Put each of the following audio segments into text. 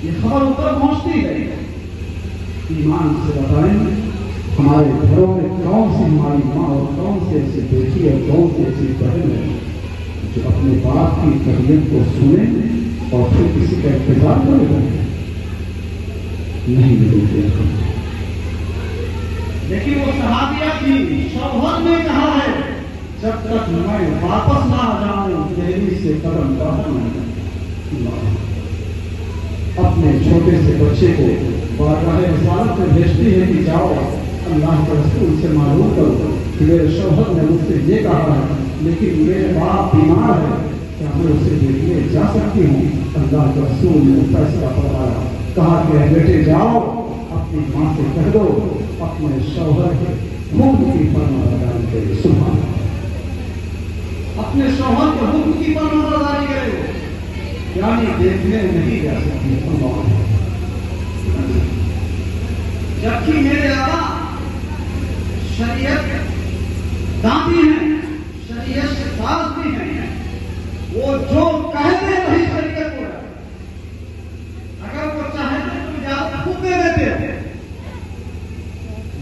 یہ خبر اوپر پہنچتی ہے. ایمان سے بتائیں ہمارے گھروں میں کون سی ہماری ماں اور کون سے ایسی بیٹی اور کون سی ایسی بہن ہے جو اپنے باپ کی تربیت کو سنے اور پھر کسی کا انتظار کرے. نہیں ملتے. لیکن وہ صحابیہ کی شوہر نے کہا ہے جب تک میں واپس نہ آ جاؤں دہلی سے قدم بڑھانا. اپنے چھوٹے سے بچے کو بارگاہ رسالت میں بھیجتی ہے کہ جاؤ اللہ کے رسول سے معلوم کرو کہ میرے شوہر نے مجھ سے یہ کہا ہے لیکن میرے باپ بیمار ہے کیا میں اسے دیکھنے جا سکتی ہوں. اللہ کے رسول نے فیصلہ فرمایا, کہا کہ بیٹے جاؤ اپنی ماں سے کہہ دو اپنے شوہر کے حکم کی فرمانبرداری کرے. سبحان اللہ. اپنے شوہر کے حکم کی فرمانبرداری کرے یعنی دیکھنے نہیں جا سکتی. جبکہ میرے آقا شریعت دامی ہیں, شریعت سے ساز بھی ہیں, وہ جو کہتے وہی شریعت کو ہے. اگر وہ چاہتے تو اجازت خود دے دیتے ہیں,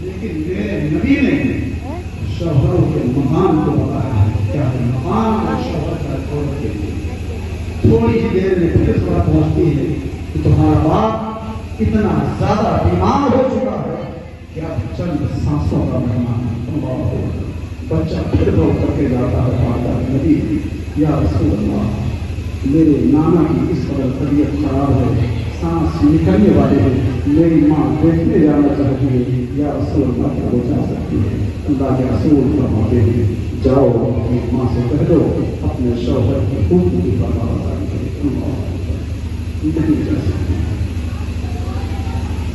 لیکن میرے نبی نے شوہروں کے مقام کو بتایا ہے. کیا ہے مقام اور شوہر کا عورت کے لیے تھوڑی ہی دیر میں پھر صبح پہنچتی ہے کہ تمہارا باپ اتنا زیادہ بیمار ہو چکا ہے کہ اب چند سانسوں کا مہمان بچہ پھر رو کر کے جاتا ہے. ماتا نبی یا رسول اللہ میرے نانا کی اس قدر طبیعت خراب ہے, سانس نکلنے والے ہیں, میری ماں دیکھنے جانا چاہتی ہے. یا رسول اللہ کیا وہ جا سکتی ہے؟ اللہ کے رسول فرماتے ہیں جاؤ اپنی ماں سے کہہ دو اپنے شوہر کی حکم کی فرمانبرداری کرے. نہیں جا سکتی.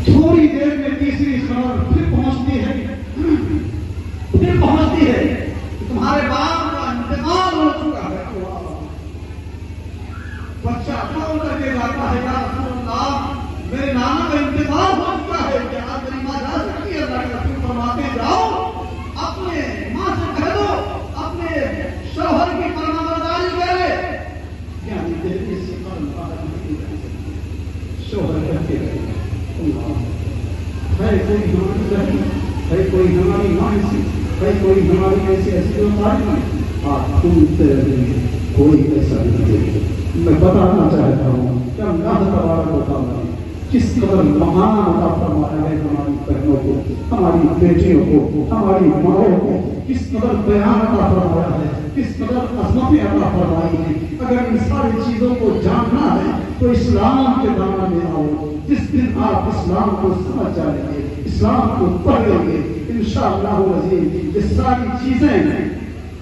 تھوڑی دیر میں تیسری خبر پھر پہنچتی ہے تمہارے باپ کا انتقال ہو چکا ہے. بچہ کھول کر کے جاتا ہے یا رسول اللہ میرے نانا کا انتقال ہو چکا ہے, کیا آپ میری ماں جا سکتی ہے؟ اللہ کے رسول فرماتے جاؤ اپنے ماں سے کہہ دو اپنے شوہر کی فرمانبرداری کرے. یعنی دہلی سے قدم باہر نہیں جا سکتی. شوہر کہتے رہے ہے کوئی ہماری بہن, ہے کوئی ہماری ماں سی, ہے کوئی ہماری ایسی ایسی تاریخ آپ سنتے رہیں کوئی ایسا نہیں دے. میں بتانا چاہتا ہوں کہ اللہ تبارک و تعالیٰ کس قدر مہان عطا فرمایا ہے ہماری بہنوں کو, ہماری بیٹیوں کو, ہماری ماؤں کو, کس قدر بیان عطا فرمایا ہے, کس قدر عظمتیں عطا فرمائی ہیں. اگر ان ساری چیزوں کو جاننا ہے تو اسلام کے دامن میں آؤ. جس دن آپ اسلام کو سمجھ جائیں گے, اسلام کو پڑھ لیں گے, انشاءاللہ العزیز یہ ساری چیزیں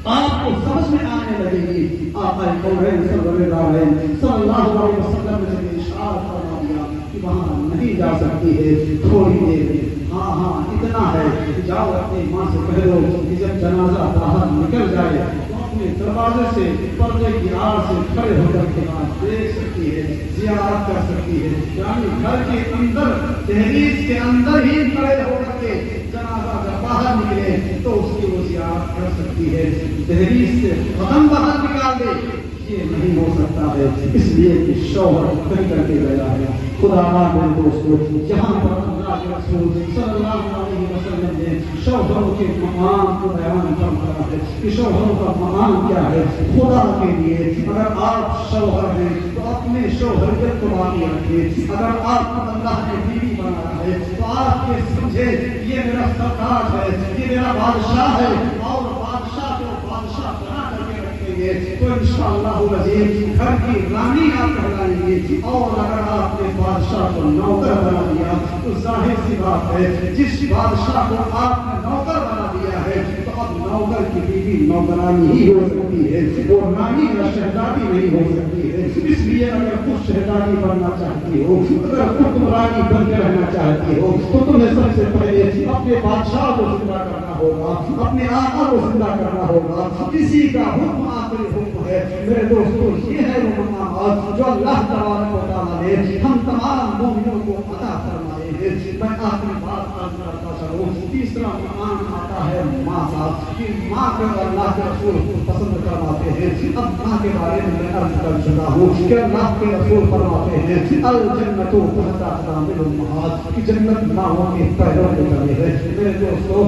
آپ کو سمجھ میں آنے لگے گی. آقا کونین صلی اللہ علیہ وسلم نے ارشاد فرما دیا کہ وہاں نہیں جا سکتی ہے تھوڑی دیر میں. ہاں اتنا ہے کہ جاؤ اپنی ماں سے کہہ دو کہ جب جنازہ باہر نکل جائے تو اپنے دروازے سے پردے کی آڑ سے کھڑے ہو کر کے دیکھ سکتی ہے, زیارت کر سکتی ہے. یعنی گھر کے اندر دہلیز کے اندر ہی کھڑے ہو کر کے جنازہ جب باہر نکلے تو اس کی وہ زیارت کر سکتی ہے. دہلیز سے قدم باہر نکال دے یہ نہیں ہو سکتا ہے, اس لیے کہ شوہر کہیں کر کے گیا ہے. خدا میرے دوستو جہاں پر اللہ کے رسول صلی اللہ علیہ وسلم نے شوہروں کے مقام کو بیان فرمایا ہے کہ شوہروں کا مقام کیا ہے خدا کے لیے. اگر آپ شوہر ہیں تو اپنے شوہریت کو باقی رکھیں. اگر آپ کو اللہ نے بیوی بنایا ہے تو آپ یہ سمجھے یہ میرا سرتاج ہے, یہ میرا بادشاہ ہے, اور بادشاہ کو بادشاہ بنا کر کے رکھیں گے تو انشاءاللہ العزیز گھر کی رانی آپ کہلائیں گے. اور اگر آپ نے بادشاہ کو نوکر بنا دیا تو ظاہر سی بات ہے جس بادشاہ کو آپ نے نوکر بنا دیا ہے تو اب نوکر کی بیوی نوکرانی ہی ہو سکتی ہے, وہ رانی یا شہزادی نہیں ہو سکتی ہے. اس لیے اگر خود شہزادی بننا چاہتی ہو, اگر خود تم رانی بن کے رہنا چاہتی ہو تو تمہیں سب سے پہلے اپنے بادشاہ کو زندہ کرنا ہوگا, اپنے آقا کو زندہ کرنا ہوگا. کسی کا حکم آخری حکم ہے. میرے دوستو یہ ہے وہ مقامات جو اللہ تبارک و تعالیٰ نے ہم تمام مومنوں کو عطا فرمائے ہیں. میں آخری بات کرتا چلوں تیسرا مقام آتا ہے ماں کا کہ ماں کو اللہ کے رسول پسند کرواتے ہیں. اب ماں کے بارے میں عرض کر چکا ہوں کہ اللہ کے رسول فرماتے ہیں الجنت تحت اقدام الامہات کہ جنت ماؤں کے پیروں کے تلے ہے. میرے دوستو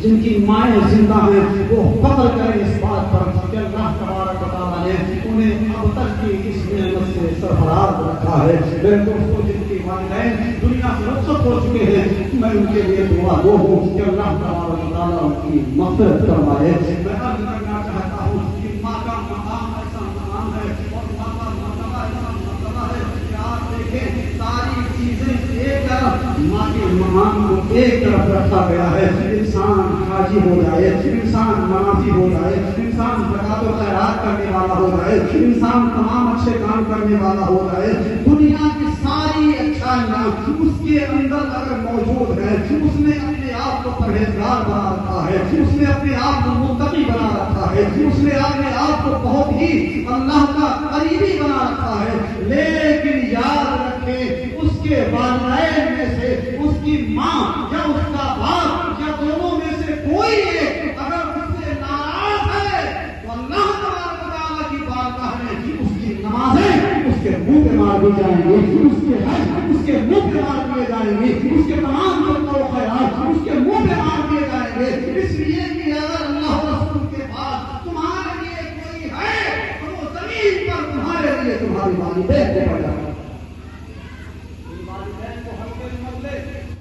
جن کی مائیں زندہ ہیں وہ فخر کریں اس بات پر کہ اللہ تبارک و تعالیٰ نے انہیں اب تک کی اس نعمت سے سرفراز رکھا ہے. میرے دوستو جن کی والدین دنیا سے رخصت ہو چکے ہیں میں ان کے لیے دعا گو ہوں کہ اللہ تبارک و تعالیٰ ان کی مغفرت فرمائے. میں عرض کرنا چاہتا ہوں کہ ماں کا مقام ایسا مقام ہے اور ماں کا مرتبہ ایسا مرتبہ ہے کہ آپ دیکھیں ساری چیزیں ایک طرف ماں کے مقام کو ایک طرف رکھا گیا ہے. انسان حاجی ہو جائے, انسان نمازی ہو جائے, انسان زکات و خیرات کرنے والا ہو جائے, انسان تمام اچھے کام کرنے والا ہو جائے, دنیا کی ساری اچھائیاں اس کے اندر اگر موجود ہے, اس نے اپنے آپ کو پرہیزگار بنا رکھا ہے, اس نے اپنے آپ کو متقی بنا رکھا ہے, اس نے اپنے آپ کو بہت ہی اللہ کا قریبی بنا رکھا ہے. لیکن یاد رکھیں اس کے والدین میں سے اس کی ماں یا اس کا باپ یا دونوں میں سے کوئی ایک اگر اس سے ناراض ہے تو اللہ تبارک و تعالیٰ کی بارگاہ میں اس کی نمازیں اس کے منہ پہ مار دی جائیں گی, اس کے حج اس کے منہ پہ مار دیے جائیں گے, اس کے تمام و خیرات اس کے منہ پہ مار دیے جائیں گے. اس لیے کہ اگر اللہ رسول کے پاس تمہارے لیے کوئی ہے تو وہ زمین پر تمہارے لیے تمہاری والدین کو پیدا